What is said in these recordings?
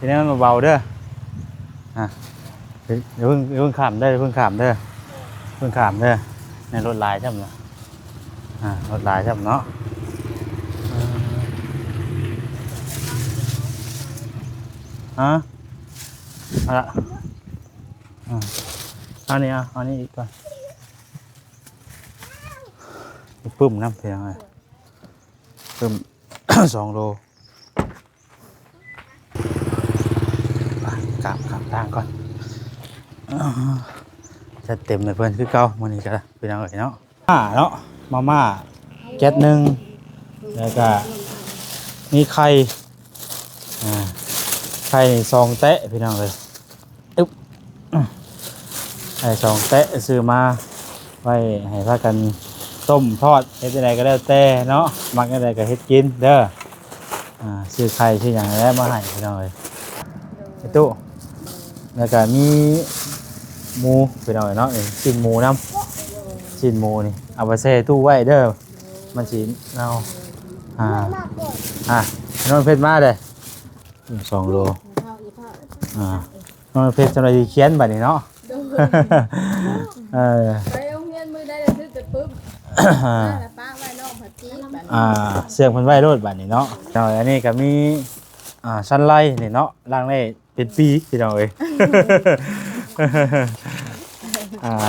นี้มันเบาเด้อเดี๋ยวเพิ่งขามเด้อเพิ่งขามเด้อเพิ่งขามเด้อในรถลายใช่ไหมรถลายใช่ไหมเนาะเอาละเอานี่เอานี่อีกก่อนปึ้มน้ำเพียงไงปึ้ม 2 โลกลับทางก่อนจะเต็มเลยเพื่อนคือเก่ามันนี่ก็เป็นยังไงเนาะเนาะมาม่าแก๊ส1แล้วก็มีไข่ไข่2 เตะพี่น้องเลยไข่2 เตะซื้อมาไว้ให้พากันต้มทอดเฮ็ดอะไรก็ได้แต่เนาะมักอะไรก็เฮ็ดกินเด้อซื้อไข่ซื้ออย่างแล้วมาให้พี่น้องเลยไอ้ตู้แล้วก็มีหมูพี่น้องเนาะชิ้นหมูน้ำชิ้นหมูนี่เอาไปใส่ตู้ไว้เด้อมันสิเอาน้องเพชรมาเลย2 โลน้องเพชรจะได้เขียนบัดนี้เนาะไปโรงเรียนมือได้เลยซื้อแต่ปุ๊บป้าไว้น้องผัดจีเสียงคนไหวโรดบัดนี้เนาะอันนี้ก็มีชันไล่นี่เนาะล่างได้เป็นปีพี่น้องเอ้ย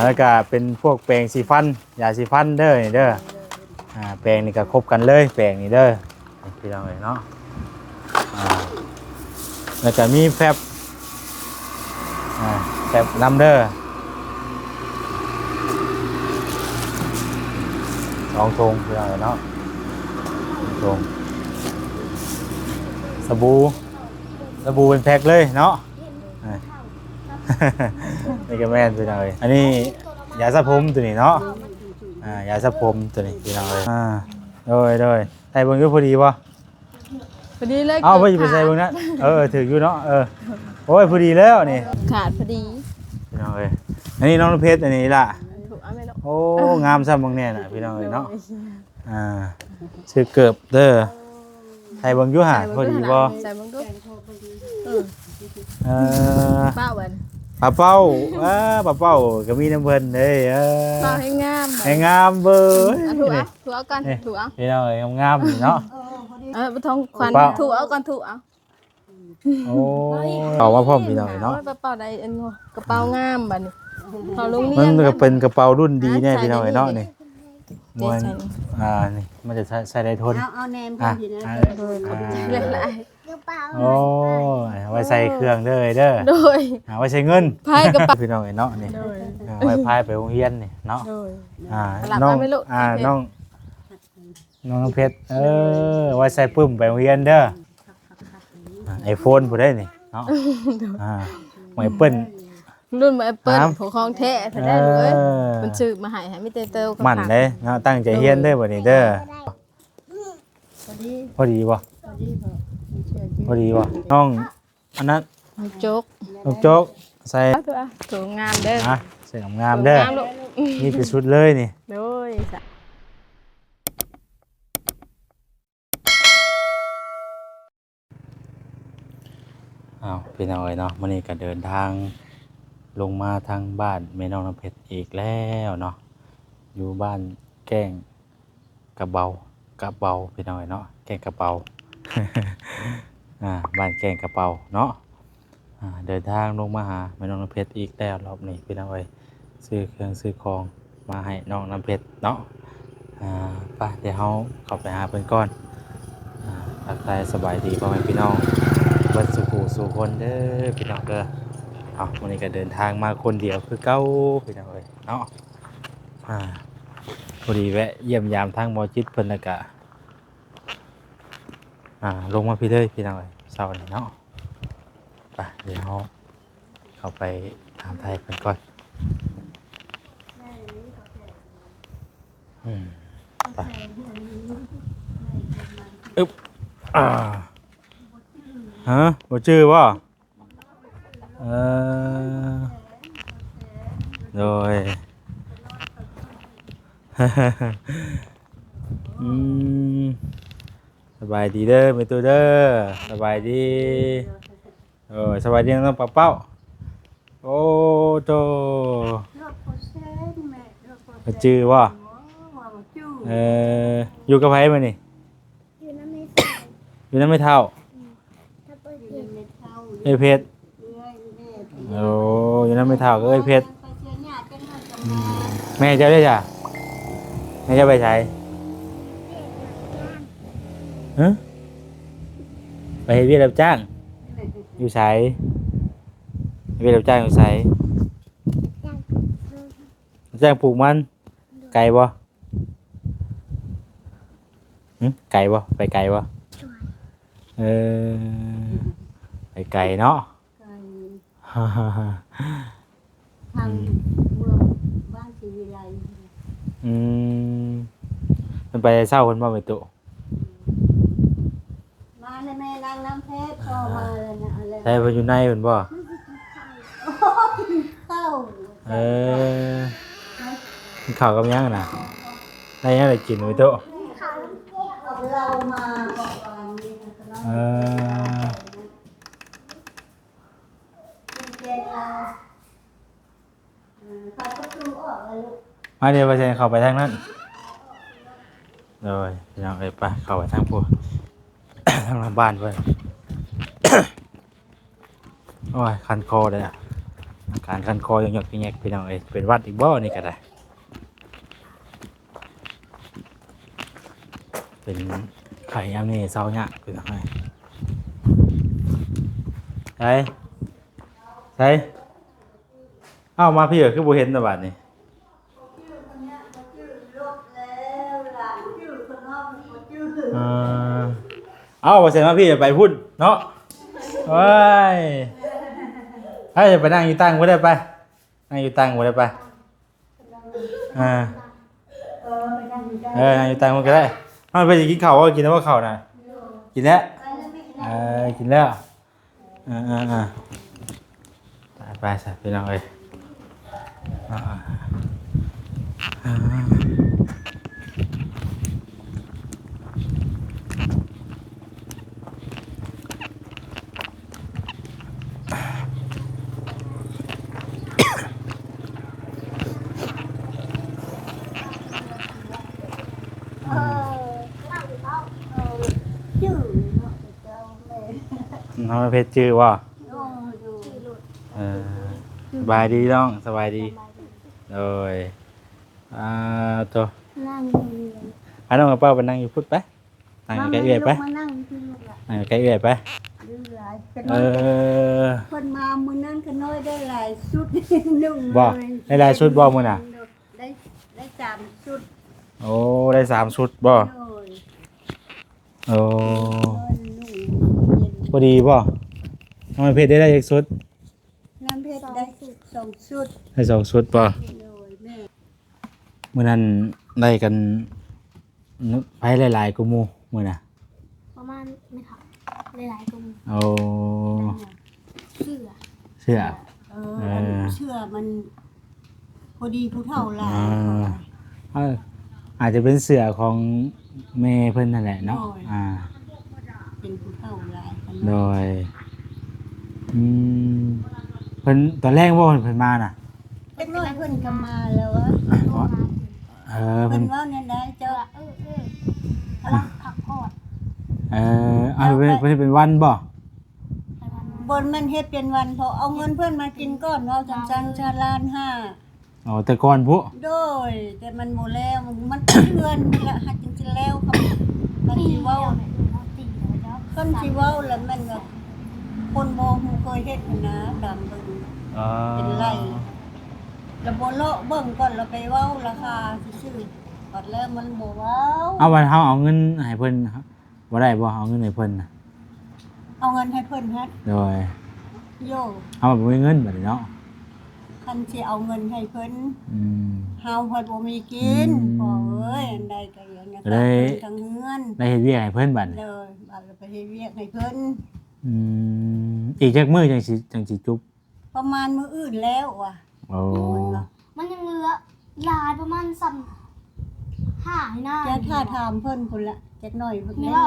แล้วก็เป็นพวกแปรงสีฟันยาสีฟันเด้อนี่เด้อแปรงนี่ก็ครบกันเลยแปรงนี่เด้อพี่น้องเอ้ยเนาะแล้วก็มีแฟบน้ำเด้อ2 ถุงพี่น้องเอ้ยเนาะ2 ถุงสบู่เป็นแพ็คเลยเนาะนี่ก็แม่นพี่น้องเอ้ยอันนี้ยาสระผมตัวนี้เนาะยาสระผมตัวนี้พี่น้องเอ้ยโดยใส่เบิ่งอยู่พอดีบ่พอดีเลยเอาไปใส่เบิ่งนะถืออยู่เนาะโอ้ยพอดีแล้วนี่ขาดพอดีพี่น้องเอ้ยอันนี้น้องเพชรอันนี้ล่ะโอ้งามซ้ำบางแน่น่ะพี่น้องเอ้ยเนาะชื่อเกือบเด้อใส่เบิ่งอยู่ห่าพอดีบ่ใส่เบิ่งดูป้าวันป้าเป้าก็มีน้ำเพิ่นเด้ป้าให้งามเบิ่งถูเอากันถูเอาพี่น้องเอ้ยงามเนาะบ่ต้องควันถูเอาก่อนถูเอาโอ้เอาว่าพร้อมพี่น้องเนาะกระเป๋าใดกระเป๋างามบัดนี้พอลงเรียนมันก็เป็นกระเป๋ารุ่นดีแน่พี่น้องเนาะนี่มันนี่มันจะใส่ได้ทนเอาแนมพี่นะโอ้ไว้ใส่เครื่องเด้อโดยไว้ใส่เงินพายกระเป๋าพี่น้องเนาะนี่ไว้พายไปโรงเรียนนี่เนาะน้องเพชรไว้ใส่ปึ้มไปโรงเรียนเด้อiPhone ผู้ได้นี่เนาะไว้เปิ้ลรุ่นแอปเปิ้ลผู้ของแท้ได้เลยมันซื้อมาให้มิเตอร์มันเด้เนาะตั้งใจเรียนเด้อบัดนี้เด้อพอดีบ่น้องอันนั้นโจ๊กใส่สวยงามเด้อใส่งามเด้อนี่เป็นชุดเลยนี่โดยพี่น้องเอ้ยเนาะมื้อนี้ก็เดินทางลงมาทางบ้านแม่น้องน้ำเพชรอีกแล้วเนาะอยู่บ้านแก้งกระเบาพี่น้องเอ้ยเนาะแก้งกระเบา บ้านแก้งกระเบาเนาะเดินทางลงมาหาแม่น้องน้ำเพชรอีกแล้วรอบนี้พี่น้องเอ้ยซื้อเครื่องซื้อของมาให้น้องน้ำเพชรเนาะไปเดี๋ยวเฮาเข้าไปหาเพิ่นก่อนทักทายสบายดีพ่อแม่พี่น้องวันสู่คนเด้อพี่น้องเด้อวันนี้ก็เดินทางมาคนเดียวคือเก้าพี่น้องเลยเนาะพอดีแวะเยี่ยมยามทางหมอจิตเพิ่นแล้วก็ลงมาพี่เลยพี่น้องเลยเช้านี้เนาะไปเดี๋ยวเราเข้าไปถามไทยเพิ่นก่อนไปฮะบ่ชื่อบ่โดย สบายดีเด้อแม่ตัวเด้อสบายดี สวัสดีน้องเป้าโอ้โตมาจื้อว่าอยู่กับไผมานี่อยู่น้ำไม่ใส่ อยู่นั่นไม่เท่า ถ้าเปิดเย็น เอ้ยเพชรโอ้อยู่นั่นไม่เท่าก็เอ้ยเพชรแม่เจ้าได้จ้ะแม่เจ้าไปใช้ฮะไปเฮ็ดเวียกรับจ้างอยู่ไสเวียกรับจ้างอยู่ไสรับจ้างปลูกมันไกลบ่ไกลบ่ไปไกลบ่เออไปไกลเนาะ ทางเมืองบ้านศรีวิไล อืมมันไปเศร้าคนบ่ไปตุ มาเลยแม่นางน้ำเพชรพอมาเลยนะอะไร ใช่เพิ่นอยู่ในเพิ่นบ่ เข้า เออกินข้าวกับหยังน่ะได้หยังได้กินไปตุ เรามาบอกว่านี่นะ เออ เย็นเราเขาก็ดูออกเลยลูก มาเดี๋ยวไปเชิญเข้าไปทางนั้นเลยพี่น้องเอ้ยไปเข้าไปทางผู้ ทางหลังบ้านเพิ่น โอ้ยคันคอเลยอ่ะอาการคันคอยังหยอกแยกพี่น้องเอ้ยเป็นหวัดอีกบ่นี่ก็ได้เป็นไข่ยามนี้เศร้าเนี่ยพี่น้องเอ้ยใช่ใช่เอ้ามาพี่เอ๋คือบ่เห็นแต่บัดนี้ ชื่อคนเนี้ยเขาชื่อลบแล้วหลานชื่อคนนอกเขาชื่อ เอ้าบ่เสร็จมาพี่ไปพุ่นเนาะเว้ยให้ไปนั่งอยู่ตั้งบ่ได้ไปนั่งอยู่ตั้งบ่ได้ไปอ่า ไปนั่งอยู่ได้ นั่งอยู่ตั้งมันก็ได้มันไปสิกินข้าวบ่กินแล้วบ่ข้าวน่ะกินแล้ว ไปแล้วไม่ กินแล้วไปซะพี่น้องเอ้ยชื่อเนาะเจ้าแม่ น้องเพชรชื่อว่า โอ้ดู สบายดีน้องสบายดีโดยตัว นั่งอยู่ น้องกับเป้าไปนั่งอยู่พุทธไปนั่งอยู่ใกล้เอื้อยไป มานั่งที่ลูกละ นั่งอยู่ใกล้เอื้อยไป ดื้อหลายเป็น เออ คนมามื้อนั้นก็น้อยได้หลายชุดนุ่ง บ่ได้หลายชุดบ่มื้อน่ะ ได้ได้สามชุด โอ้ได้3ชุดบ่ โอ้ย โอ้ นุ่งเย็น พอดีบ่น้องเพชรได้อีกชุด น้ำเพชรได้สองชุด ได้2ชุดบ่ โอ้ยแม่ มื้อนั้นได้กันไปหลายๆกูหมู่มื้อน่ะ ประมาณไม่ค่ะหลายๆกลุ่ม โอ้ เชื่อ เสื้อ เชื่อมันพอดีผู้เฒ่าหลาย อาจจะเป็นเสื้อของแม่เพิ่นนั่นแหละเนาะเป็นผู้เฒ่าหลายคน โดยเพิ่นตอนแรกว่าเพิ่นมาน่ะ เล็กน้อยเพิ่นก็มาแล้วอะ เพิ่ เพิ่ น นว่าเนี่ยได้เจ้าก ำลังขับพอด เพิ่นเป็นวันบ่ ไปวันนั้น บนมันเฮ็ดเป็นวันเพราะเอาเงินเพื่อนมากินก่อนเอาจังชาล้านห้า อ๋อแต่ก่อนพุ โดยแต่มันบ่แล้วมันเดือนนี่ละหัดจริงๆแล้วครับมัน ตี สิ เว้า เว้า เนี่ยเราตีเลยเนาะ คนสิเว้าแล้วมันแบบคนบ่ฮู้เคยเฮ็ดนะดังเบิ่ง เป็นไร แล้วบ่เลาะเบิ่งก่อนแล้วไปเว้าราคาซื่อๆบัดแล้วมันบ่เว้า เอาวันเฮาเอาเงินให้เพิ่นบ่ได้บ่เอาเงินให้เพิ่นน่ะ เอาเงินให้เพิ่นฮัด โดย โย เอาบ่มีเงินบัดนี้เนาะ คันสิเอาเงินให้เพิ่น อืม เฮาเพิ่นบ่มีกิน อืม พ่อเอ้ยอันใดก็อย่างนี้ ได้ ทั้งเฮือน ได้เฮ็ดเวียกให้เพิ่นบัดนี้ เลยบัดเราไปเฮ็ดเวียกให้เพิ่น อีกจักมื้อจังสิจุบ ประมาณมื้ออื่นแล้วว่ะ โอ้ มันยังเหลือหลายประมาณซ้ำห้าให้หน้า จะถ้าถามเพิ่นพุ่นละจักหน่อยเพิ่น มีว่า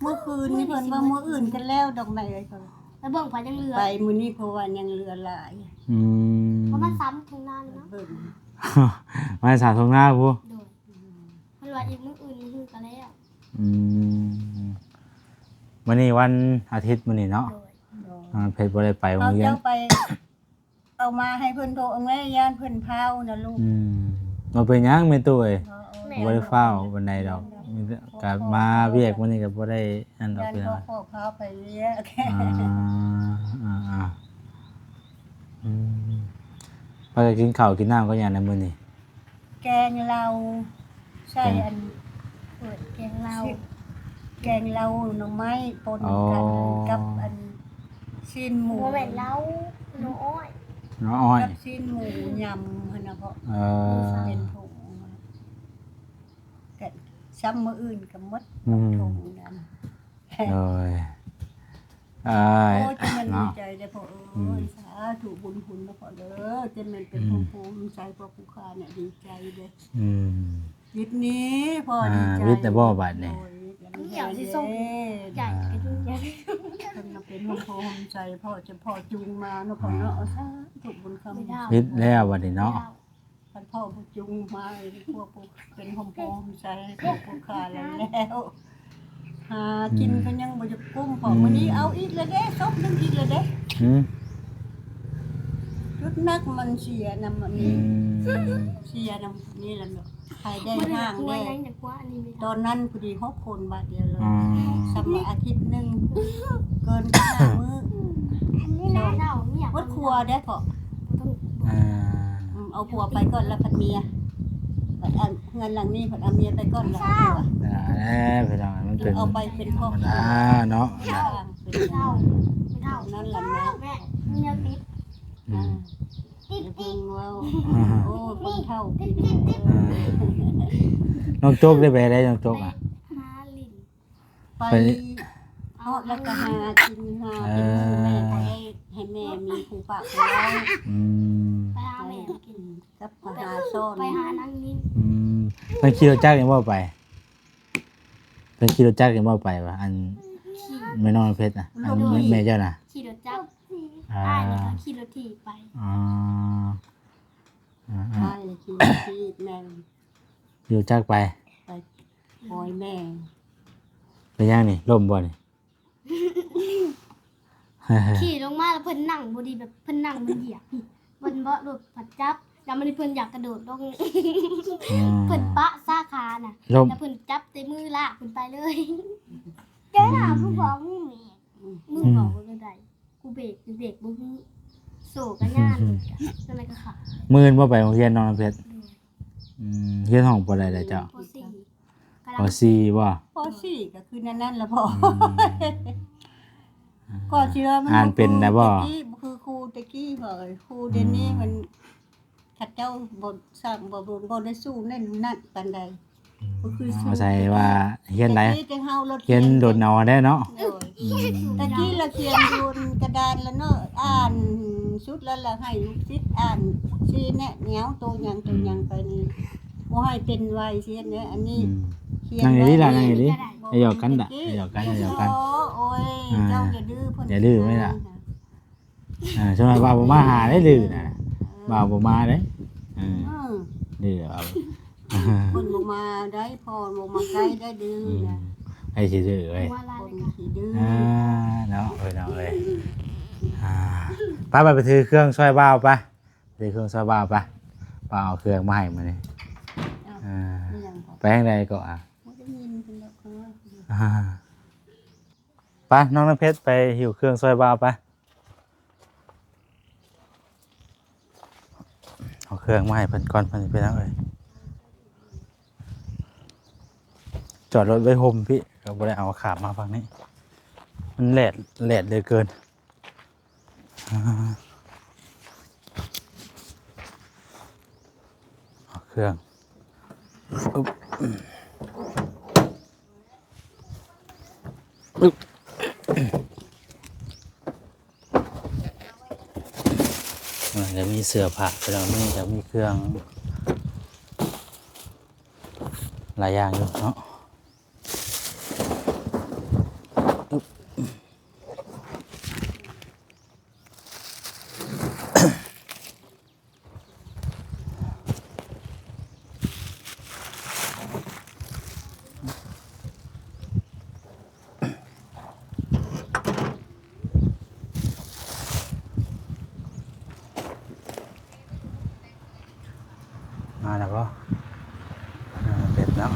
เมื่อคืนนี่เพิ่นว่ามื้ออื่นกันแล้วดอกไม้เอ้ยเพิ่น แล้วเบิ่งพอยังเหลือ ไปมื้อนี้เพราะว่ายังเหลือหลาย อืม เพราะมันซ้ำถึงนานเนาะ เบิ่ง มาสาดตรงหน้าผู้ โดยมันว่าอีกมื้ออื่นมื้อก็แล้ว อืมมื้อนี้วันอาทิตย์มื้อนี้เนาะ โดย เพชรบ่ได้ไปโรง เอา เรียน เจ้าไป เอามาให้เพิ่นโทรเอาแม่ย่านเพิ่นพาวนะลูก มาเป็นหยังแม่ตุ้ย เอา บ่ได้เฝ้าบันไดดอกมีแต่ก็มาเวียกมื้อนี้ก็บ่ได้อันดอก ย่าน พี่น้ พ่ อ อย พ่อพาไปเลี้ยง อ่าอืมไปกินข้าวกินน้ำก็อย่างในมื้อนี้ แกงเราใส่อัน เปิดแกงเรา แกงเราหน่อไม้ปนกันกับอันชิ้นหมู บ่แม่นเราหนูอ้อย น้องอ้อย กับชิ้นหมูยำหั่นน่ะเพาะ เออ เป็นผงก็ซ้ำมื้ออื่นก็หมด อืม ผงนั้น โอ้ย โอ้ยจะมันดี เนาะ ใจได้อพ่อเอ้ยสาธุบุญคุณนะพ่อเด้อจะมันเป็นภูมิใจพ่อผู้ค้าเนี่ยดีใจเด้อ อืม วิทย์นี้พ่อดีใจ วิทย์แต่บ่บาดนี่ โอ้ยอย่างสิส่ง ใหญ่ไปดูใหญ่ เพิ่นก็เป็นภูมิภูมิใจพ่อจะพ่อจูงมาเนาะพ่อเนาะเอาสาธุบุญคำ วิทย์แล้วบัดนี้เนาะ ท่านพ่อผู้จูงมาพวกผู้เป็นภูมิภูมิใจพ่อผู้ค้าแล้วหากินก็ยังบ่จะกุ้มพอมื้อนี้เอาอีกแล้วเด้ซบนึงอีกแล้วเด้ อืม รุดนักมันเสียนำมัน อื นี่ ม เสียนำนี่แหละเนาะใครได้ บ่ได้ ห้าง กลัว ได้ ยังจะกลัวอันนี้ไม่ ต ได้ อนนั้นพอดี6คนบาทเดียวเลย อ๋อ สำหรับอาทิตย์หนึงเกิน5มื้อ อันนี้นะเราไม่อยาก วัดครัวได้พอ ต้อง อ่า เอาผัวไปก่อนแล้วพัดเมียบัดอันเงินหลังนี้พัดเอาเมียไปก่อนแล้วเอาผัว แล้วพี่น้องมันเป็น เอาไปเป็นครอบครัว เนาะ สร้างเป็น เท่าไม่เท่า นั่นแหละนะ แม่เมียติด อืม อย่าเพิ่งเว้าโอ้คนเฒ่ากิน น้องโจ๊กได้ไปได้น้องโจ๊กอ่ะ หาลิ้น ไปเอาแล้วก็หากินหาเป็นมื้อแม่ให้แม่มีผู้ฝากไว้ อืม ไปหาแม่กิน กับมหาซ่อน ไปหานั่งนิ่ง อืมมันขี่รถจักรยังบ่ไปเป็นขี่รถจักรยังบ่ไปวะอัน ขี่ แม่น้องเพชรน่ะอันแม่เจ้าน่ะ ขี่รถจักร อ่า ได้แล้วก็ขี่รถถีบไป อ๋ออ่า ใช่กินที่แม่ ขี่รถจักรไป ไปปล่อยแม่ เป็นยังนี่ล่มบ่นี่ ขี่ลงมาแล้วเพิ่นนั่งบ่ดีแบบเพิ่นนั่งมันเหยียบเพิ่นบ่โดดผัดจับแล้วมันเพิ่นอยากกระโดดลง อืม เพิ่นปะซาขาน่ะ ล่ม แล้วเพิ่นจับใส่มือลากเพิ่นไปเลยแกน่ะผู้บอกมึงแม่มึงบอกว่าได้กูเบรกบ่ฮู้โศกะย่านจังได๋ก็ค่ะ มื้อนบ่ไปโรงเรียนน้องเพชรเรียนห้องบ่ได้แล้วเจ้า ป .4 กำ ป ลัง .4 บ่ พอสี่ก็คือนั่นละพ่อก็เชื่อมัน อ่านเป็นนะบ่ ตะกี้คือครูตะกี้บ่ครูเดี๋ยวนี้มันขัดเจ้าบ่สร้างบ่ได้สู้นั่นนั่นปานใดก็คือสู้ เอาใส่ว่าเรียนได้ ตะกี้จังเฮารถ เรียนโดดเนาได้เนาะ โดยตะกี้เราเขียนบนกระดานแล้วเนาะอ่านชุดแล้วเราให้ลูกศิษย์อ่านชี้แนะแนวตัวหยังไปนี่บ่ให้เป็นไวเสียเนี่ยอันนี้ เขีย นั่งอยู่นี่ล่ะ ไว้ นั่งอยู่นี่อย่าหยอกกันด่ะอย่าหยอกกันอย่าหยอกกัน โอ้ยเจ้าอย่าดื้อเพิ่น อย่าดื้อไว้ล่ะ ช่วงบ่าวบ่มาหาได้ดื้อน่ะบ่าวบ่มาเด้เออ ดื้อเอา เพิ่นบ่มาได้พอบ่มาใกล้ได้ดื้อนะ ให้สิดื้อเว้ย ว่าลา คน เลยค่ะ ขี้ดื้อ เนาะเอ้ยเนาะเอ้ยไปถือเครื่องช่วยบ่าวไปถือเครื่องช่วยบ่าวไปบ่าวเอาเครื่องมาให้มื้อนี้ นี่ยังพอ ไปทางใดก็อ่ะ บ่ได้ยินเพิ่นแล้วก็ว่า ไปน้องน้ำเพชรไปหิวเครื่องซอยบาวไปเอาเครื่องมาให้เพิ่นก่อนเพิ่นไปแล้วเลยจอดรถไว้โฮมพี่เราบ่ได้เอาขาบมาฝั่งนี้มันแหลดเลยเกินเอาเครื่องอุ๊บอุ๊บจะมีเสื้อผ้าแล้วนี่จะมีเครื่องหลายอย่างอยู่เนาะ มาแล้วบ่เป็ดเนาะ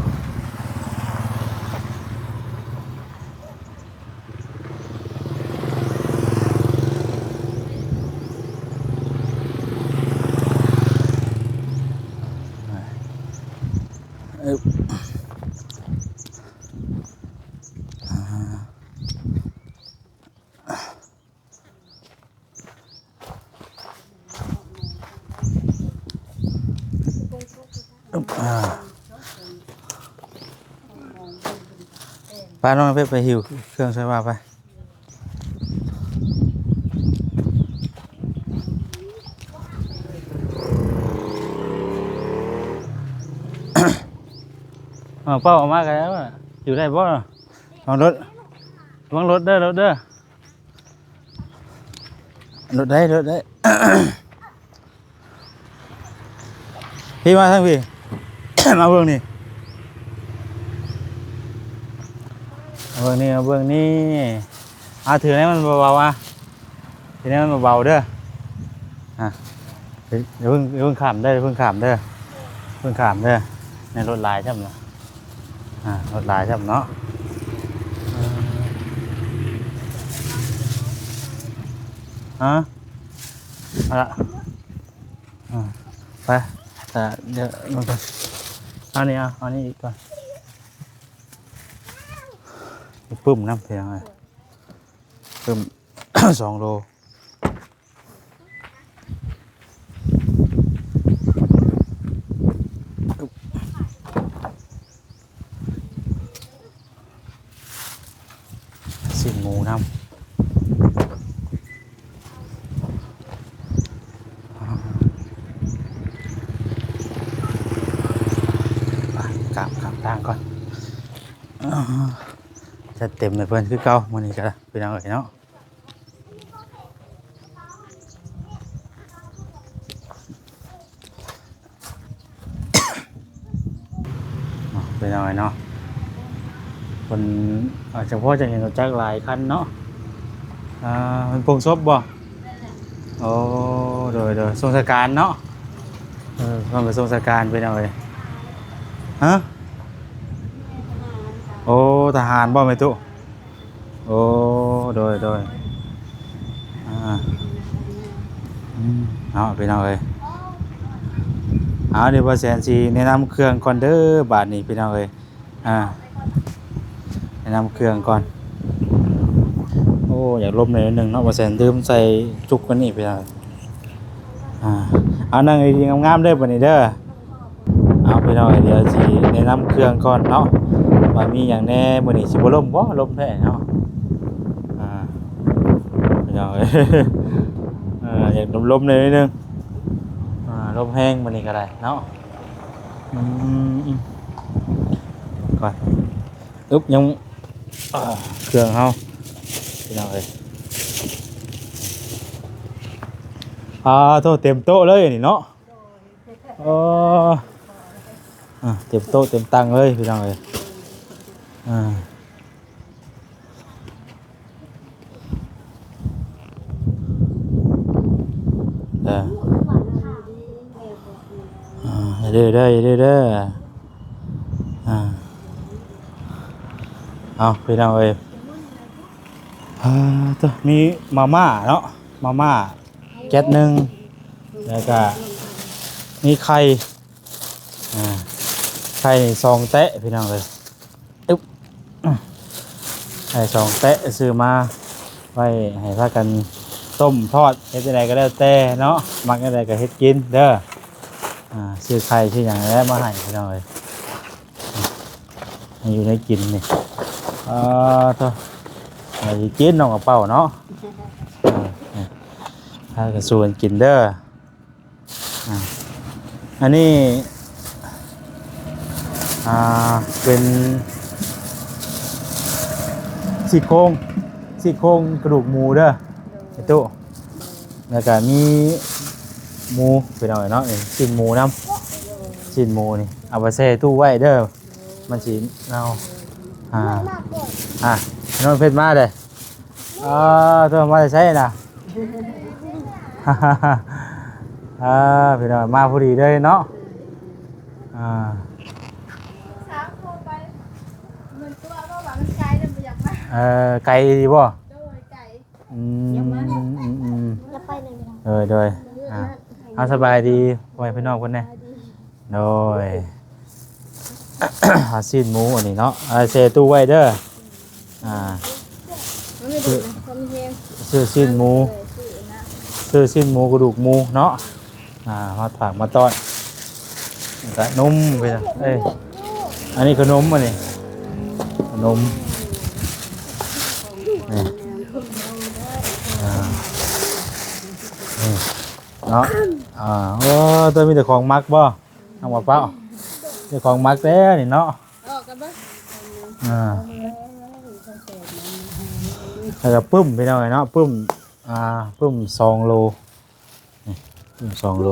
ป้าน้องเพชรไปหิวเครื่องใช้ว่าไปเป้าออกมากันแล้วอยู่ได้บ่ลองรถวางรถเด้อรถได้รถได้ พี่มาทั้งพี่ มาเบื้องนี่เบื้องนี้เบื้องนี้ถือให้มันเบาๆถือให้มันเบาๆเด้อเดี๋ยวเพิ่งขามได้เพิ่งขามเด้อในรถลายใช่ไหมรถลายใช่ไหมเนาะเอาละไปแต่เดี๋ยวมันก่อนเอานี่อีกก่อนปึ้มน้ำเพียงเลยปึ้ม 2 โลสิ้นหมูน้ำกลับทางก่อนจะเต็มเลยเพื่อนคือเก่ามื้อนี้ก็เป็นจังไดเนาะเป็นจังไดเนาะคนเฉพาะจะเห็นรถจักรหลายคันเนาะมันโปร่งศพบ่โอ้โดยทรงสการเนาะมันเป็นทรงสการเป็นจังไดฮะโอ้ทหารบ่แม่ตุโอ้โดยเนาะพี่น้องเอ้ยเดี๋ยวว่าแสนสิแนะนำเครื่องก่อนเด้อบาดนี้พี่น้องเอ้ยแนะนำเครื่องก่อนโอ้อยากลบหน่อยนึงเนาะว่าแสนดื่มใส่จุกกันนี่พี่น้องเอานั่งดีๆงามๆเด้อบัดนี้เด้อเอาพี่น้องเดี๋ยวสิแนะนำเครื่องก่อนเนาะว่ามีอย่างแน่มื้อนี้สิบ่ล่มบ่ล่มแท้เนาะพี่น้องเอ้ยอยากลมๆหน่อยนึงลมแห้งมื้อนี้ก็ได้เนาะก่อนยังเครื่องเฮาพี่น้องเอ้ยโตเต็มโต๊ะเลยนี่เนาะเต็มโต๊ะเต็มตังเลยพี่น้องเอ้ยเด้อเอาพี่น้องเอ้ยมีมาม่าเนาะมาม่าแก๊สหนึ่งแล้วก็มีไข่2 แตะพี่น้องเลยไข่2 แตะซื้อมาไว้ให้พากันต้มทอดเฮ็ดอะไรก็ได้แต่เนาะมักอะไรก็เฮ็ดกินเด้อซื้อไข่ที่อย่างไรมาให้พี่น้องเลยอยู่ในกินนี่ตัวไอ้กินน้องกระเป๋าเนาะถ้ากระส่วนกินเด้ออันนี้เป็นซี่โครงกระดูกหมูเด้อไอ้ตู้แล้วก็มีหมูเป็นเอาเนาะชิ้นหมูน้ำชิ้นหมูนี่เอาไปใส่ตู้ไว้เด้อมันสิเน่าน้องเพชรมาเลยตัวมาใส่น่ะพี่น้องมาพอดีเลยเนาะ อ่า สามโทรไปมันตัวก็ว่ามันไกลแล้วบ่อยากมา ไกลดีบ่ โดยไกล อืม แล้วไปเลยไม่ได้ โดยเอาสบายดีไว้พี่น้องคนนี้โดย หาซีนหมูอันนี้เนาะเซตู้ไว้เด้อมันไม่ดีนะความเฮง ซื้อซีนหมู ชื่อนะ ซื้อซีนหมูกระดูกหมูเนาะมาฝากมาต้อนกะนมไปนะอันนี้ขนมอันนี้ขนมนี่นี่เนาะโอ้ตัวมีแต่ของมักบ่ทำกับเป้ามีของมักแท้นี่เนาะ ออกกันบ่ แล้วก็ปึ้มไปหน่อยเนาะปึ้มปึ้ม2 โลนี่ปึ้ม2 โล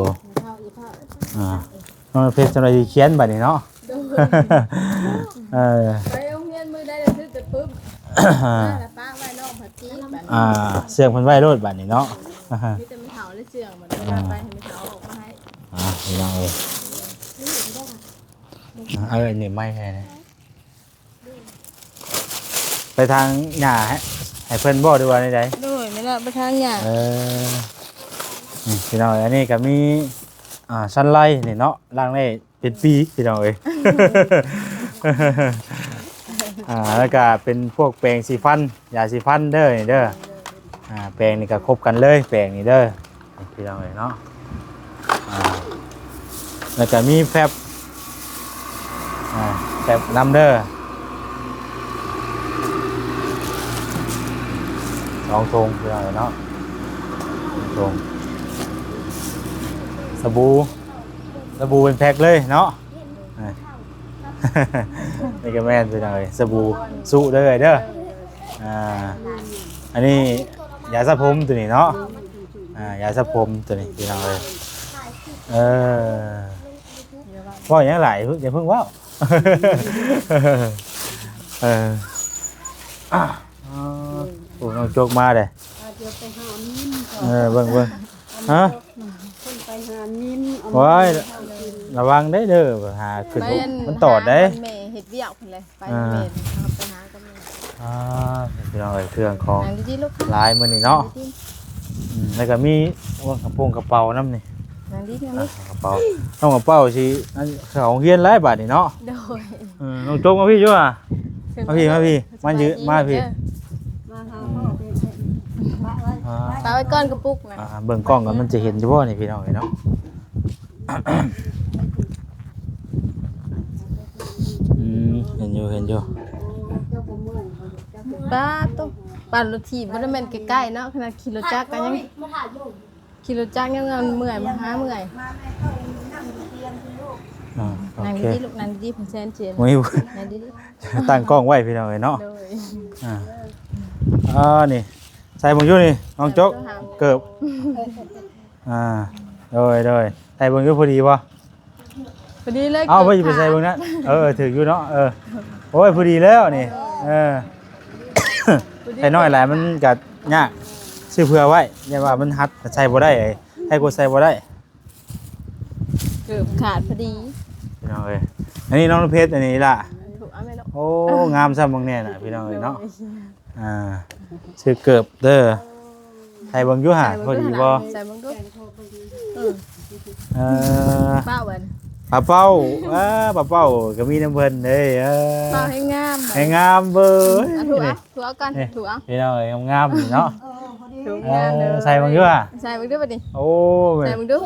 น้องเพชรจะได้เขียนบัดนี้เนาะ ไปโรงเรียนมื้อใดจะซื้อแต่ปึ๊บแล้วป้าไว้น้องผัดจีบัด เสียงเพิ่นไว้โลดบัดนี้เนาะ มีแต่มันเฒ่าและเสื่องบัดเวลาไปให้มันเฒ่าออกมาให้ พี่น้องนี่ไม่แค่นี้ไปทางหญ้าให้เพิ่นบ่ดีกว่าได้ โดยไม่ละไปทางหญ้า นี่พี่น้องอันนี้ก็มีซันไลท์นี่เนาะล้างได้เป็นปีพี่น้องเอ้ย แล้วก็เป็นพวกแปรงสีฟันยาสีฟันเด้อนี่เด้อแปรงนี่ก็ครบกันเลยแปรงนี่เด้อพี่น้องเอ้ยเนาะแล้วก็มีแฟบน้ำเด้อ2 ธงพี่น้องเอ้ยเนาะ2 ธงสบู่เป็นแพ็คเลยเนาะ นี่ก็แม่นไปหน่อยสบู่สุเด้อเด้ออันนี้ยาสระผมตัวนี้เนาะยาสระผมตัวนี้พี่น้องเลยว่าอย่างไรอย่าเพิ่งว่าโอ้น้องโจกมาเลยเบิ่งฮะว้ายระวังได้เด้อหาขึ้นมันตอดได้ แม่เฮ็ดเวียกเพิ่นเลยไปแม่ไปหากับแม่พี่น้องเอ้ยเครื่องของ นางดีๆลูก ลายมื้อนี้เนาะแล้วก็มีกระเป๋าน้ำนี่ นางดีๆ กระเป๋าน้องกระเป๋าสิอันเขาเฮียนหลายบาทนี่เนาะ โดย น้องโจกมาพี่อยู่อ่ะมาพี่มันยืมาพี่ มาหาพ่อเป็นบ้าไว้ ตาไว้ก้อนกระปุกนะ เบิ่งกล้องกันมันจะเห็นเฉพาะนี่พี่น้องเอ้ยเนาะเห็นอยู่ เจ้าบ่เมื่อยเจ้าบ่ ป้าตุ๊ปั่นรถถีบบ่ได้แม่นใกล้ๆเนาะขนาดขี่รถจักรก็ยัง มาถ่ายอยู่ ขี่รถจักรยังเมื่อยมาหาเมื่อย มาแม่เข้านั่งเตียงที่ลูก โอน าง เค ดีๆลูกนางดีๆผมแซนเจน โอ้ย นางดี ตั้งกล้องไว้พี่น้องเอ้ยเนาะ ๆโดย นี่ใส่เบิ่งอยู่นี่น้องโจกเกิบโดยใส่เบิ่งอยู่พอดีบ่ พอดีเลย เอาไปไปใส่เบิ่งนะถืออยู่เนาะโอ้ยพอดีแล้วนี่ใส่น้อยหลายมันก็ยากซื้อเผื่อไว้อย่าว่ามันหัดใส่บ่ได้ให้กูใส่บ่ได้ เกือบขาดพอดี พี่น้องเอ้ยอันนี้น้องเพชรอันนี้ล่ะ ถูกเอาไหมลูก โอ้งามซ้ำบางแน่น่ะพี่น้องเอ้ยเนาะซื้อเกือบเด้อใส่เบิ่งอยู่หาพอดีบ่ ใส่บังดู ป้า ป้าเวัน เป้าป้าเป้าก็มีน้ำเพิ่นเด้ยป้าให้งาม ให้งามเบ้ย ถูกเอาถูกเอากันถูกเอา พี่น้องเอ้ยงามนี่เนาะ พอดี ถูกงามเลย ใส่เบิ่งอยู่อ่ะ ใส่บังดูป่ะดิ โอ้ ใส่บังดู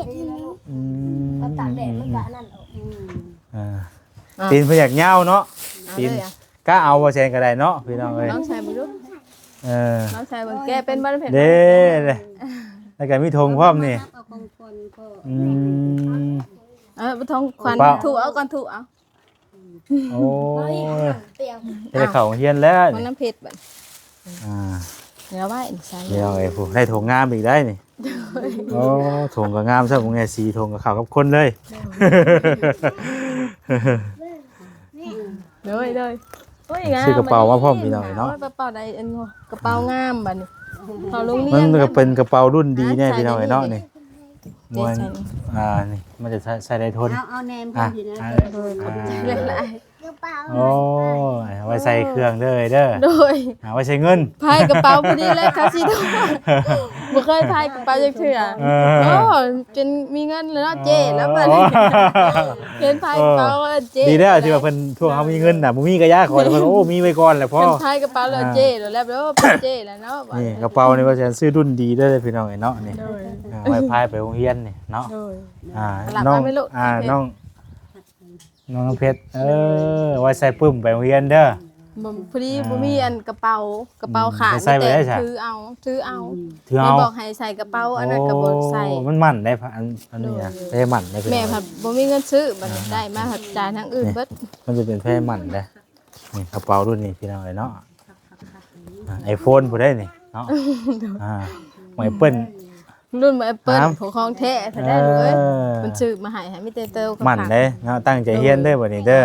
ก็ตากแดดมันก็นั่นตีนเพิ่นอยากยาวเนาะ ตีน กะเอาบ่แซงก็ได้เนาะพี่น้องเอ้ย น้องใส่บังดูน้องใส่บังแกเป็นบ้านเพชร เด้แล้วก็มีธงพร้อมนี่ เอาของคนก็ บุทองควันถูกเอาก่อนถูกเอา โอ้ย เตียง ได้เข้าเฮียนแล้ว มันน้ำเพชรบัดเดี๋ยวไว้ใส่ เดี๋ยวไอ้ผู้ได้ธงงามอีกได้นี่โอ้ธงก็งามซะผมไงสีธงก็เข้ากับคนเลย เลยซื้อกระเป๋ามาพร้อมพี่น้องเนาะ กระเป๋าใดอันกระเป๋างามบัดนี้เขาลงเรีย มัน นก็เป็นกระเป๋ารุ่นดีแน่พี่น้องเนาะนี่ มวนนี่มันจะใส่ได้ทน เอาแหนมเพิ่นสินะ หลายกระเป๋า โอ้ยไว้ใส่เครื่องเด้อเด้อ โดย ไว้ใช้เงิน พายกระเป๋าพอดีเลยค่ะสิโดบ่เคยพายกระเป๋าจักเทื่อโอ้จนมีเงินแล้วเนาะเจ๊แล้วบัดนี้เห็นพายกระเป๋าแล้วเจ๊ ดีแล้วที่ว่าเพิ่นทวงเฮามีเงินน่ะบ่มีก็ยาขอแต่เพิ่นโอ้มีไว้ก่อนแหละพ่อ เห็นพายกระเป๋าแล้วเจ๊แล้วเป็นเจ๊แล้วเนาะบัด นี่กระเป๋านี่ว่าจะซื้อรุ่นดีเด้อพี่น้องเนาะนี่ โดย ไว้พายไปโรงเรียนนี่เนาะ โดย น้อง หลับไหมลูก น้องเพชรไว้ใส่ปึ้มไปโรงเรียนเด้อ บ่พอดีบ่มีอันกระเป๋าขาด ใส่ไว้ได้ใช่ ถือเอา ถือ แม่ เอา บอกให้ใส่กระเป๋าอันนั้นก็บ่ใส่ มันมั่นได้อันนี้นะแพ้มั่นได้ แม่ผัดบ่มีเงินซื้อบัดนี้ได้มาผัดจ่ายทางอื่นเบิด มันจะเป็นแพ้มั่นได้นี่กระเป๋ารุ่นนี้พี่น้องเนาะไอโฟนผู้ได้นี่เนาะไอเปิ้ล รุ่นแอปเปิ้ล ครับ ของของแท้ถ้าได้รู้เอ้ยมันซื้อมาให้มีแต่เติวกับ มั่นเด้เนาะตั้งใจเฮียนเด้อบัดนี้เด้อ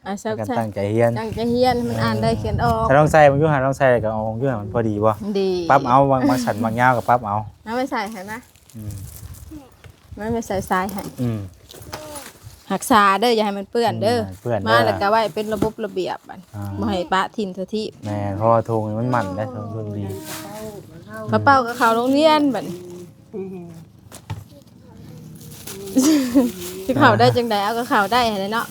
อ่ะใช่ กัน ใช่ ตั้งใจเฮียน จังจะเฮียนมันอ่านได้เขียนออก ถ้าต้องใส่มันอยู่หาต้องใส่ก็เอาอยู่หามันพอดีบ่ ดี ปั๊บเอาบางสันบางยาวก็ปั๊บเอา น้ำไม่ใส่ให้นะ อืม ไม่ใส่ทรายให้ อืม หักษาเด้ออย่าให้มันเปื้อนเด้อ เปื้อนเด้อ มาแล้วก็ไว้เป็นระบบระเบียบบัดบ่ให้ปะถิ่นสถิ แม่เพราะว่าธงมันมั่นได้ธงรุ่นดี กระเป๋ากับเขาโรงเรียนบัดนี้ที่เขาได้จังไดเอาก็เขาได้ให้เนาะ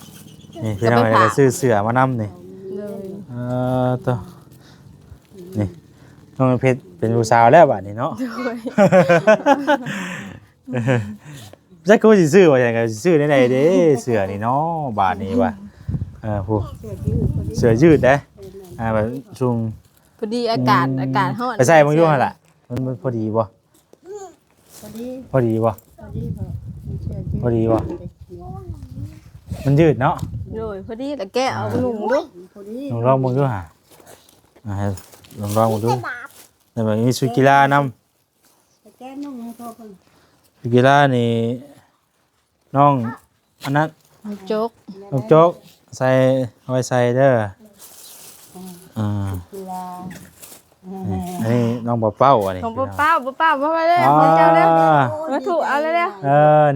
นี่พี่น้องจะซื้อเสือมานำนี่ เลย ตัวนี่น้องเพชรเป็นผู้สาวแล้วบัดนี้เนาะ จักกูสิซื้อว่าจังไงสิซื้อได้เด้เสือนี่เนาะบาทนี้ว่ะผู้เสือยืดได้แบบช่วง พอดีอากาศร้อน ไปใส่มึงอยู่หั่นล่ะมันพอดีบ่ พอดี พอดีบ่ พอดีพอ พอดีบ่มันยืดเนาะ เลยพอดีแล้วแกเอาหนุ่มดู พอดี ลองมึงดูหาลองมึงดูแต่แบบมีชุดกีฬานำ แก้นุ่มให้พ่อเพิ่น ชุดกีฬานี่น้องอันนั้น โจ๊ก น้องโจ๊กใส่เอาไว้ใส่เด้อกีฬา อันนี้น้องบ่เป้าอันนี้ ของป้ามาเลยมาเจ้าเลยมาถูกเอาเลยเนี่ย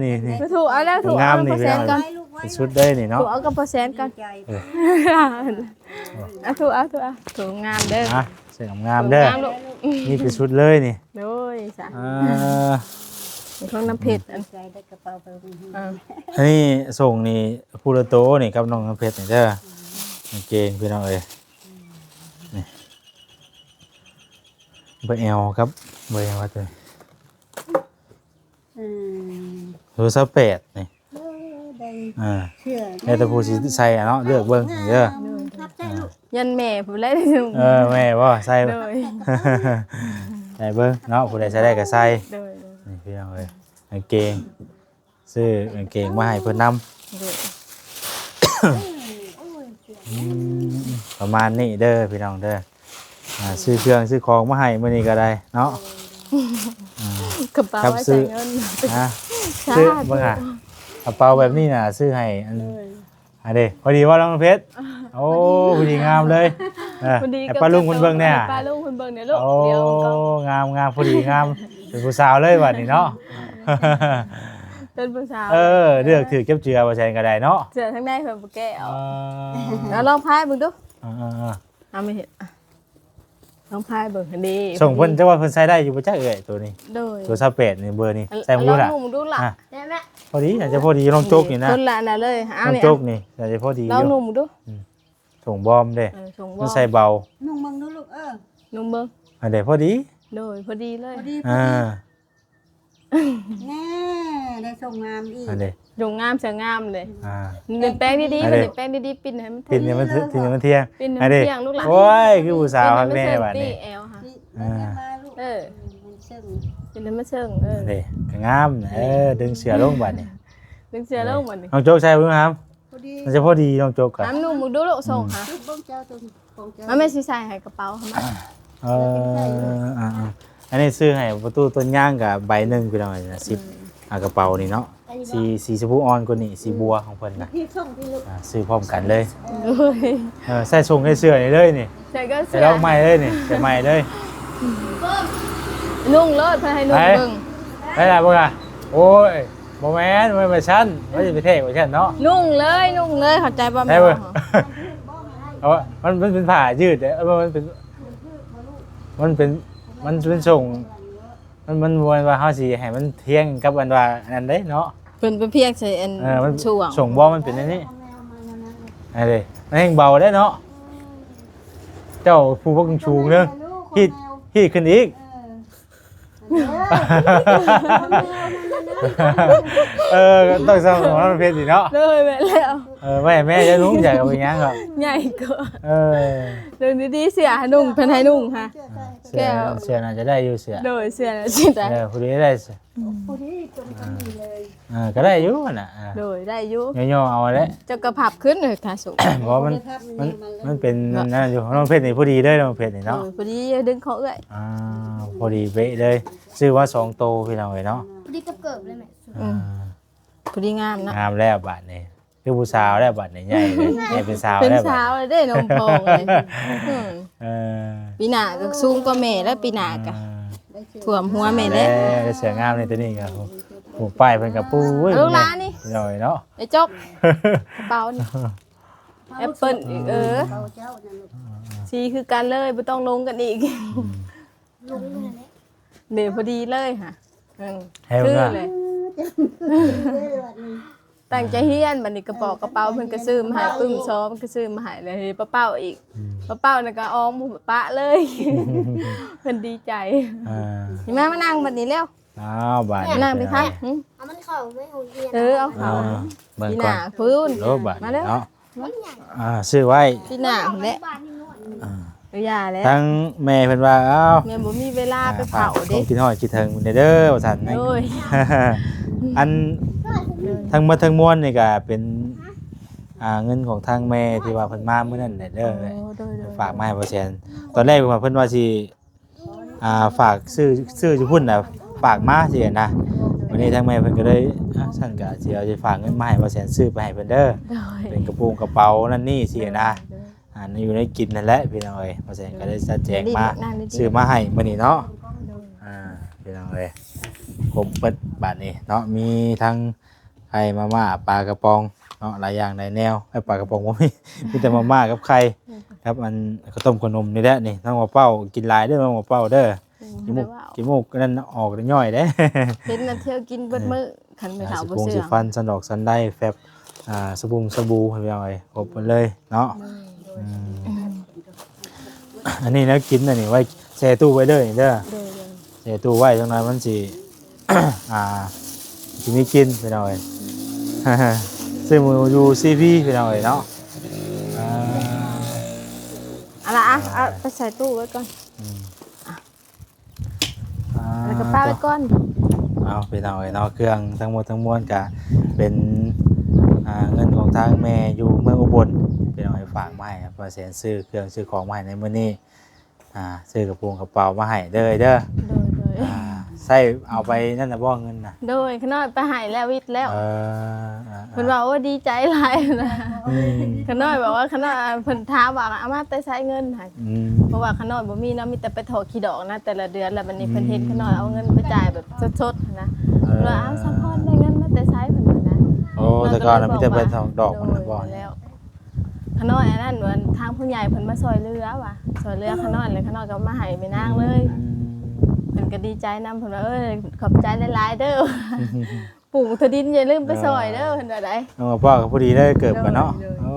นี่ มาถูกเอาแล้วถูก งา เอา มนี่ เปอร์เซ็นต์กัน เป็นชุดได้นี่เนาะ ถูกเอากับเปอร์เซ็นต์กัน ใจ เอาถูกถูกงามเด้อ เสื้องามเด้อ ถูกงามลูก นี่เป็นชุดเลยนี่ โดยสะ อ่า เป็นของน้ำเผ็ดอัน ใจได้กระเป๋าไป อันนี้ส่งนี่พูละโตนี่กับน้องน้ำเพชรนี่เด้อกางเกงพี่น้องเอ้ยนี่เบอร์เอลครับเบอร์เอลว่าตัว โทรศัพท์8นี่ ได้ เชื่อแต่ตะผู้สิใส่เนาะเลือกเบิ่งเด้อ ยันแม่ผมเลยถึง แม่บ่ใส่ โดย ใส่เบิ่งเนาะผู้ใดใส่ได้ก็ใส่ โดย นี่พี่น้องเอ้ยกางเกงซื้อกางเกงมาให้เพิ่นนำ โดย ประมาณนี้เด้อพี่น้องเด้อซื้อเครื่องซื้อของมาให้มื้อนี้ก็ได้เนาะ กระเป๋า ครับ ไว้ ซื้ ใส่ อ เงิน นะซื้อเบิ่งอ่ะกระเป๋าแบบนี้น่ะซื้อให้อันเด้พอดีว่าน้องเพชรโอ้พอดีงามเลยให้ป้าลุงคุณเบิ่งเนี่ย ป้าลุงคุณเบิ่งเนี่ยลูก โอ้ เดี๋ยวก็ งามพอดีงามเป็นผู้สาวเลยบัดนี้เนาะ เป็นผู้สาว เลือกถือเก็บเจือบ่ใช่ก็ได้เนาะ เสือทั้งในเพิ่นบ่แก้เอาแล้วลองพายเบิ่งดูเอาไม่เห็นลองพายเบิ่งให้ดี ส่งเพิ่นจักว่าเพิ่นใส่ได้อยู่บ่จักเอ้ยตัวนี้ โดย ตัว28นี่เบอร์นี่ใส่มือล่ะ ลองนุ่มดูล่ะ ได้ไหม พอดีอาจจะพอดีลองโจกนี่นะ คนละน่ะเลยเอา ลอง เนี่ย โจกนี่อาจจะพอดีอ ลอง ยู่ นุ่มดู ส่งบอมเด้ ส่งบ่ มันใส่เบา นุ่งมึงดูลูกนุ่มเบิ่ง อันเด้พอดี โดยพอดีเลย พอดี อ่า แน่ได้ส่งงามอีก อันเด้ ดงงามเสืองามเลย อ่า เดินแป้งดีๆ อัน มัน นี้ เดินแป้งดีๆปิ้นให้มัน ปิ่นเนี่ยมันทีเนี่ยมันเที่ยง ปิ้นให้ อั มัน น เด้ เที่ยงลูกหลาน โอ้ยคือผู้สาวข้างแน่บัดนี้ แอลค่ะ นี่มาลูก เออ มันซึ่ง ปิ้นให้มันเชิงอันเด้ก็งามดึงเสือลงบัดนี้ ดึงเสือลงหมดนี่ น้องโจกใส่เบิ่งครับ พอดี มันจะพอดีน้องโจกก็ น้ำนุ่มมึงดูลูกส่งค่ะ ลูกบ้องเจ้าตัวของเจ้า มันไม่สิใส่ให้กระเป๋าค่ะมัน อันนี้ซื้อให้ประตูต้นย่างกับใบหนึ่งพี่น้องนะ10กระเป๋านี่เนาะสีชมพูอ่อนกว่านี่สีบัวของเพิ่นนะ พี่ส่งพี่ลูก ซื้อพร้อมกันเลย ด้วย ใส่ส่งให้เสื้อนี่เลยนี่ ใส่ก็ ใส่ เสื้อ แล้วใหม่เลยนี่ใส่ใหม่เลย นุ่งเลิศเพื่อให้นุ่งเบิ่ง ได้แล้วบ่ล่ะ โอ้ยบ่แม่นบ่ไปชั้นบ่สิไปเทกไปชั้นเนาะ นุ่งเลยเข้าใจบ่ ได้ แม่ เว้ยเอามันเป็นผ้ายืดเด้อมันเป็นส่งมันว่าเฮาสิให้มันเที่ยงกับอันว่าอันนั้นเด้เนาะ เพิ่นไปเพียงใส่อัน มัน ช่วง ส่งบ่มันเป็นอันนี้อันนี้มันแห้งเบาได้เนาะเจ้าผู้พกชูงนึงฮีดขึ้นอีกต้องสร้างของมันเพชรสิเนาะ เลยแม่แล้ว แม่จะนุ่งใหญ่กับเป็นยังครับ ใหญ่กว่าเรื่องดีๆเสือให้นุ่งเพิ่นให้นุ่งค่ะ เสือน่าจะได้อยู่เสือ โดยเสือน่ะสิได้ พอดีได้เสือ พอดีจนกันนี่เลย ก็ได้อยู่น่ะ โดยได้อยู่ ย่อๆเอาแล้ว เจ้าก็พับขึ้นเลยค่ะสุ เพราะมันเป็นนั่นอยู่น้องเพชรนี่พอดีเลยน้องเพชรนี่เนาะ พอดีดึงเขาเอ้ย พอดีเป๊ะเลยซื้อว่า2โตพี่น้องเอ้ยเนาะ พอดีกับเกิบเลยแม่ พอดีงามนะ งามแล้วบัดนี้คือผู้สาวแล้วบัดนี้ใหญ่เลยใหญ่เป็นสาว เป็น แล้วบัด สาวเลยได้นมพองเลย ปีหน้าก็สูงกว่าแม่แล้วปีหน้าก็ท่วมหัวแม่ แล้ แล้ว วเสืองามในตัวนี้ครับปลูกป้ายเพิ่นกับปูเว้ย ลูกหลานนี่ หน่อยเนาะ ไอ้จกกระเป๋านี่แอปเปิ้ลอีกเขาเจ้านั่นลูก สีคือกันเลยไม่ต้องลงกันอีก ลุงเลยแหละ เดี๋ยวพอดีเลยค่ะ ให้ คื เพิ่น อ ว่า เลยตั้งใจเฮียนบัดนี้กระบอกกระเป๋าเพิ่นก็ซื้อมาให้ปึ้มซ้อมก็ซื้อมาให้เลยป้าเป้าอีกป้าเป้าน่ะก็อ้อมหมู่ปะเลยเพิ่นดีใจนี่มานั่งบัดนี้แล้ว อ้าวบาด นั่งไปทัก เอามันเข้าไม่เอาเรียน เอาเขา เบิ่ง ปีห ก่อ น้าน พื้น โลบาด มาแล้ว เนาะซื้อไว้ ปีหน้าพุ่นแหละ บ้านนี่นวด อย่าแล้ว ทั้งแม่เพิ่นว่าอ้าว แม่บ่มีเวลาไปเผาเด้ กินฮอดกินถึงเด้อว่าซั่น โอ้ย อันทั้งหมดทั้งมวลนี่ก็เป็นเงินของทางแม่ที่ว่าเพิ่นมามื้อนั้นแหละเด้อ ฝากมาให้บ่แซนตอนแรกเพิ่นว่าสิฝากซื้ออยู่พุ่นน่ะฝากมาสินะวันนี้ทางแม่เพิ่นก็เลยฉันก็สิเอาสิฝากเงินมาให้บ่แซนซื้อไปให้เพิ่นเด้อเป็นกระโปรงกระเป๋านั่นนี่สินะอยู่ในกินนั่นแหละพี่น้องเอ้ยบ่แซนก็เลยจัดแจงมาซื้อมาให้มื้อนี้เนาะพี่น้องเอ้ยครบเบิดบาดนี้เนาะมีทั้งไข่มาม่าปลากระป๋องเนาะหลายอย่างหลายแนวปลากระป๋องบ่มีแต่มาม่ากับไข่ ครับอันข้าวต้มขนมนี่แหละนี่น้องหัวเป้ากินหลายเด้อน้องหัวเป้าเด้อกิมูกนั่นออกย่อยเด้ เห็นน่ะเที่ยวกินเบิดมื้อคันไปเฒ่าบ่ สิ เชื่ สิ อ ฟันสันดอกสันได้แฟบสบู่ให้เอาไว้ครบหมดเลยเนาะอันนี้แล้วกินอันนี้ไว้แช่ตู้ไว้เด้อนี่เด้อแช่ตู้ไว้จังนั้นมันสิ สิมีกินไปหน่อย ซื้อมืออยู่ CP ไปหน่อยเนาะเอาล่ะเอาไปใส่ตู้ไว้ก่อนแล้วก็ป้าไว้ก่อน เอาไปหน่อยเนาะเครื่องทั้งหมดทั้งมวลก็เป็นเงินของทางแม่อยู่เมืองอุบลไปหน่อยฝากมาให้ครับว่าแสนซื้อเครื่องซื้อของมาให้ในมื้อนี้ซื้อกระโปรงกระเป๋ามาให้เด้อใส่เอาไปนั่นน่ะบ่เงินน่ะ โดยขน้อยไปให้แล้ววิทย์แล้วเพิ่นว่าโอ้ดีใจหลายนะขน้อยบอกว่าขน้อยเพิ่นถามว่าเอามาแต่ใช้เงินให้เพราะว่าขน้อยบ่มีนะมีแต่ไปถอขี้ดอกนะแต่ละเดือนแล้วบัดนี้เพิ่นเห็นขน้อยเอาเงินไปจ่ายแบบสดๆนะว่าเอาซัพพอร์ตได้เงินมาแต่ใช้เพิ่นว่านะ โอ้แต่ก่อนมีแต่ไปทองดอกมันบ่ แล้วขน้อยอันนั้นเหมือนทางผู้ใหญ่เพิ่นมาซอยเรือว่ะซอยเรือขน้อยเลยขน้อยก็มาให้แม่นางเลยเพิ่นก็ดีใจนำเพิ่นว่าขอบใจหลายๆเด้อปลูกทดินอย่าลืมไปซอยเด้อเพิ่นว่าได้ น้องพ่อก็พอดีได้เกิดกันเนาะโอ้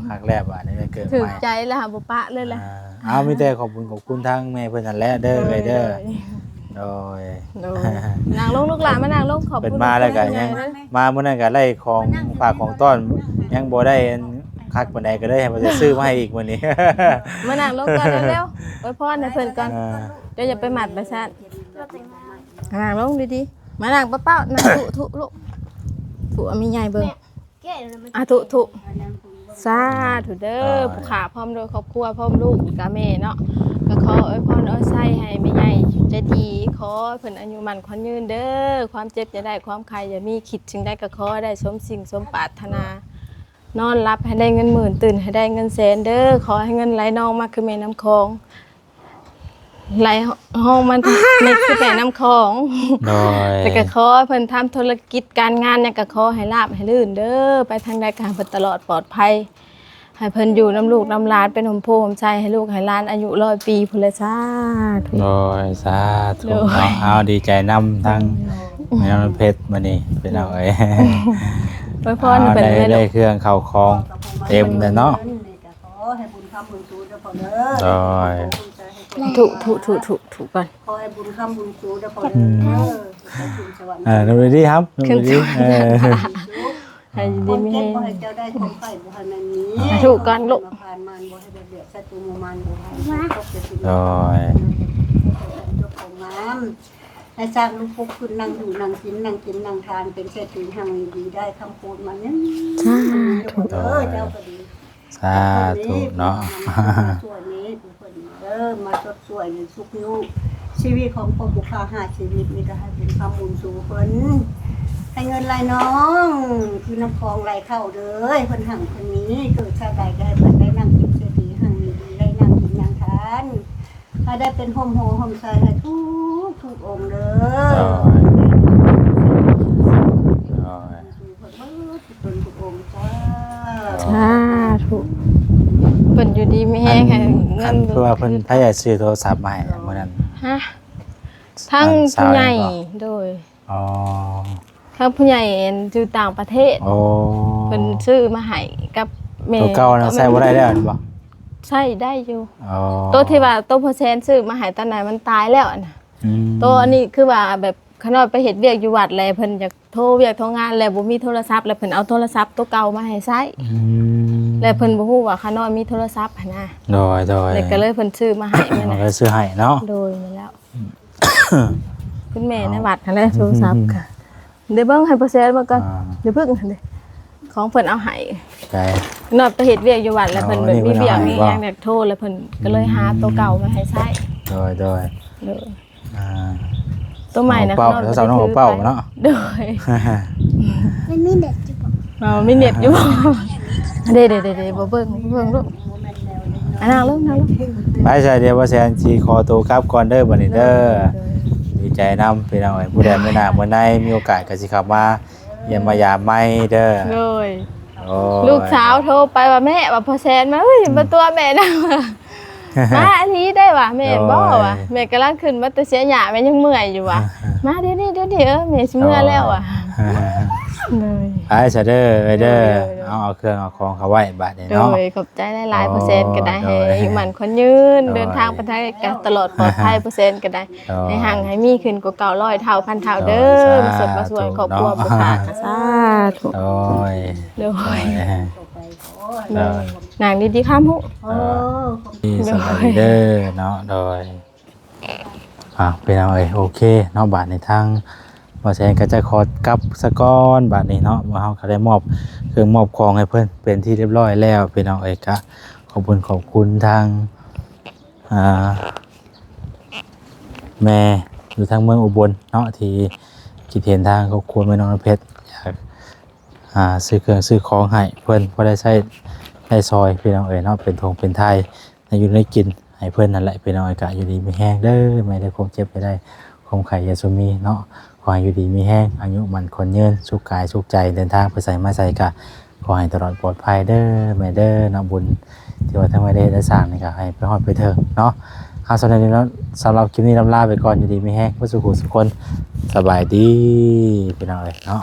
หักแลบอ่ะนี่ได้เกิด ถึ ให ก ม่ ใจแล้วค่ะบ่ปะเลยล่ะ เอามีแต่ขอบคุณทางแม่เพิ่นนั่นแหละเด้อเลยเด้อโดย นางลงลูกหลานมานางลงขอบ เป็น คุณ มาแล้วก็ยังมามื้อนั้นก็ไล่ของฝากของต้อนยังบ่ได้คักปานใดก็เลยให้เพิ่นซื้อมาให้อีกมื้อนี้ มานางลงก่อนเร็วๆอวยพรให้เพิ่นก่อนเดี๋ยวอย่าไปหมัดประสาท เราแต่งงาน นางลงดีๆมานางเป้าๆนางทุลูกทุมีใหญ่เบิ่ง แก่แล้วมัน ทุสาธุเด้อผู้ขาพร้อมโดยครอบครัวพร้อมลูกกับแม่เนาะก็ขออวยพรเอาไส้ให้แม่ใหญ่ใจดีขอเพิ่นอายุมั่นขวัญยืนเด้อความเจ็บอย่าได้ความใครอย่ามีคิดจึงได้ก็ขอได้สมสิ่งสมปรารถนานอนรับให้ได้เงินหมื่นตื่นให้ได้เงินแสนเด้อขอให้เงินไหลนองมาคือแม่น้ำคลอง ไหลห้องมันไม่คือแต่น้ำของ โดย แต่ก็ขอให้เพิ่นทำธุรกิจการงานเนี่ยก็ขอให้ราบให้ลื่นเด้อไปทางใดการเพิ่นตลอดปลอดภัยให้เพิ่นอยู่น้ำลูกน้ำหลานเป็นหมโพหมใจให้ลูกให้หลานอายุ100 ปีพุ่นละจ้าธุ โดยสาธุ โดย เนาะเอาดีใจนำทั้งแม่น้องน้ำเพชรมื้อนี้พี่น้องเอ้ย ไว้พรเพิ่น ได้ แม่ ได้ ลูก เครื่องเข้าของเต็มเลยเนาะ ขอให้บุญคำบุญสูงเด้อพ่อเด้อ โดย ถูกก่อน ขอให้บุญคำบุญสูงเด้อพ่อเด้อให้บุญสวรรค์ ดูดีครับดูดีให้ ค ดี น มี เก็ ให้ บบ่ให้เจ้าได้ของไข่บ่ให้มันนี้ ถูกก่อนลูก มาผ่านมันบ่ให้เดือดศัตรูมันบ่ให้ตกเป็นสิ่ง โดย ยกของน้ำให้สร้างลูกพุกขึ้นนั่งอยู่นั่งกินนั่งกินนั่งทานเป็นเศรษฐีหังดีได้คำพูดมันเนี่ยเด้อเจ้าก็ดี สาธุเนาะ ส่วนนี้ทุกคนมาสดสวยในสุขยุชีวิตของพ่อบุคคา5 ชีวิตนี่ก็ให้เป็นคำบุญสู่เพิ่นให้เงินไหลน้องคือน้ำคลองไหลเข้าเด้อเพิ่นหังคนนี้เกิดชาติใดก็ให้เพิ่นได้นั่งกินเศรษฐีหังดีได้นั่งกินนั่งทานให้ได้เป็นห่มโหห่มใสให้ทุกองค์เด้อ เป็นทุกองค์จ้า สาธุเพิ่นอยู่ดีมีแฮงให้เงิ อั น นเพื่อว่าเพิ่นถ้าอยากซื้อโทรศัพท์ใหม่มื้อนั้น ฮะทั้งผู้ใหญ่โดย อ๋อ ทั้งผู้ใหญ่อยู่ต่างประเทศ โอ้ เพิ่นซื้อมาให้กับแม่ ตัวเก่านะใช้บ่ได้แล้วบ่ ใช่ได้อยู่ อ๋อ ตัวที่ว่าตัวพอเซนซื้อมาให้ตอนไหนมันตายแล้วอะนะ อืม ตัวอันนี้คือว่าแบบขนอยไปเฮ็ดเวียกอยู่วัดแลเพิ่นอยากโทรเวียกโทรงานแล้วบ่มีโทรศัพท์แล้วเพิ่นเอาโทรศัพท์ตัวเก่ามาให้ใช้ อืม แล้วเพิ่นบ่ฮู้ว่าขนอยมีโทรศัพท์หันนะ โดย แล้วก็เลยเพิ่นซื้อมาให้แม่ มัน นะ ก็ซื้อให้เนาะ โดยมาแล้ว คุณแม่ในวัดหั่นแหละโทรศัพท์ค่ะเดี๋ยวเบิ่งให้เปอร์เซ็นต์มาก่อน อ่า เดี๋ยวเพิ่งเด้ของเพิ่นเอาให้ ใจ นอกไปเฮ็ดเวียกอยู่วัดแล้วเพิ่น อ๋อ แบบ นี่ มีเวียก เพิ่ มี น ห เอาให้ ยังอยากโทรแล้วเพิ่นก็เลยหาตัวเก่ามาให้ใช้ โดย เลย อ่า ตัวใหม่นะ เป้าโทรศัพท์น้องเป้าเนาะ โดย มันมีเด็กจุบอก มีเน็ตอยู่เด้ๆๆบ่เบิ่งลูกอันนั้นลูกนั่งลูก ไปใช่เดี๋ยวว่าแซนสิขอตัวกลับก่อนเด้อบัดนี้เด้อ ดีใจนำพี่น้องเอ้ยผู้ใดมื้อหน้ามื้อในมีโอกาสก็สิเข้ามาเยี่ยมมายามใหม่เด้อ โดย โอ้ย ลูกสาวโทรไปว่าแม่ว่าพอแซนมาเฮ้ยมาตัวแม่นะมาอันนี้ได้ว่ะแม่บ่ว่ะแม่กำลังขึ้นมาแต่เสียหญ้าแม่ยังเมื่อยอยู่ว่ะมาเดี๋ยวนี้แม่สิเมื่อแล้วอ่ะเลย ไปซะเด้อเด้อ โดย เอาเครื่องเอาของเขาไว้บัดนี้ โด เนาะ ยขอบใจหลายๆเปอร์เซ็นต์ก็ได้ โด ให้ ย อายุมันคนยืน โดย เดินทางไปทางกันตลอดปลอดภัยเปอร์เซ็นต์ก็ได้ โดย ให้ห่างให้มีขึ้นกว่าเก่า100 เท่าพันเท่าเด้อ โดย มาสดมาสวยครอบครัว เนาะ บุคคาสาธุ โอ้ย โดย ต่อไปขอให้ โดย นางดีๆข้ามหุ โอ้ ที่สบายดีเด้อเนาะโดยเป็นเอาเอ้ยโอเคเนาะบาดในทางบ่แซนก็จะขอกลับสะก้อนบาดนี้เนาะว่าเฮาก็ได้มอบเครื่องมอบของให้เพิ่นเป็นที่เรียบร้อยแล้วพี่น้องเอ้ยก็ขอบคุณทางแม่อยู่ทางเมืองอุบลเนาะที่คิดเห็นทางครอบครัวแม่น้องน้ำเพชรอยากซื้อเครื่องซื้อของให้เพิ่นบ่ได้ใช้ได้ซอยพี่น้องเอ้ยเนาะเป็นธงเป็นไทยในอยู่ในกินให้เพิ่นนั่นแหละพี่น้องเอ้ยก็อยู่ดีมีแฮงเด้อไม่ได้ความเจ็บไปได้ความไข่ยาสุมีเนาะขอให้อยู่ดีมีแฮงอายุมันคนยืนสุขกายสุขใจเดินทางไปใส่มาใส่ก็ขอให้ตลอดปลอดภัยเด้อแม่เด้อเนาะบุญที่ว่าทั้งไม่ได้สร้างนี่ก็ให้ไปฮอดไปเถิงเนาะสำหรับนี้เนาะสำหรับคลิปนี้ลาไปก่อนอยู่ดีมีแฮงผู้สุขสุขคนสบายดีพี่น้องเอ้ยเนาะ